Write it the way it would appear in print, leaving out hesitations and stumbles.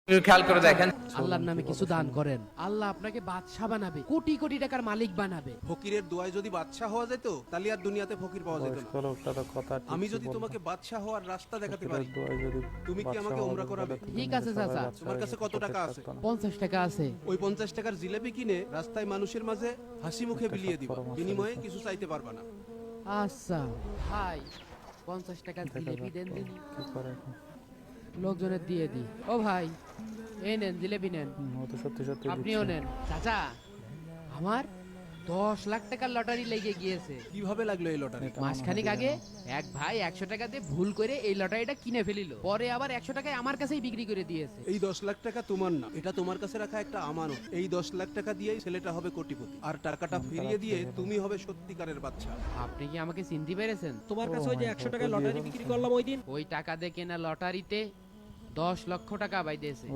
খেয়াল করে দেখেন, আল্লাহর নামে কিছু দান করেন, আল্লাহ আপনাকে বাদশা বানাবে, কোটি কোটি টাকার মালিক বানাবে। ফকিরের দোয়ায় যদি বাদশা হওয়া যেত তাহলে আর দুনিয়াতে ফকির পাওয়া যেত না। আমি যদি তোমাকে বাদশা হওয়ার রাস্তা দেখাতে পারি, তুমি কি আমাকে উমরা করাবে? ঠিক আছে চাচা, তোমার কাছে কত টাকা আছে? 50 টাকা আছে। ওই 50 টাকার জিলেবি কিনে রাস্তায় মানুষের মাঝে হাসি মুখে বিলিয়ে দিবা, বিনিময়ে কিছু চাইতে পারবা না। আচ্ছা ভাই, 50 টাকা জিলেবি দেন দিন, লোকজনের দিয়ে দি। ও ভাই, এই নেন জিলেবি নেন, আপনিও নেন। চাচা, আমার 10 লাখ টাকার লটারি লেগে গিয়েছে। কিভাবে লাগলো এই লটারি? মাসখানেক আগে এক ভাই 100 টাকা দিয়ে ভুল করে এই লটারিটা কিনে ফেলিল, পরে আবার 100 টাকায় আমার কাছেই বিক্রি করে দিয়েছে। এই 10 লাখ টাকা তোমার না, এটা তোমার কাছে রাখা একটা আমানত। এই 10 লাখ টাকা দিয়েই ছেলেটা হবে কোটিপতি, আর টাকাটা ফিরিয়ে দিয়ে তুমি হবে সত্যিকারের বাচ্চা। আপনি কি আমাকে চিনতে পেরেছেন? তোমার কাছে ওই যে 100 টাকা লটারি বিক্রি করলাম ওই দিন, ওই টাকা দিয়ে কেনা লটারিতে 10 লক্ষ টাকা বাইদেছে।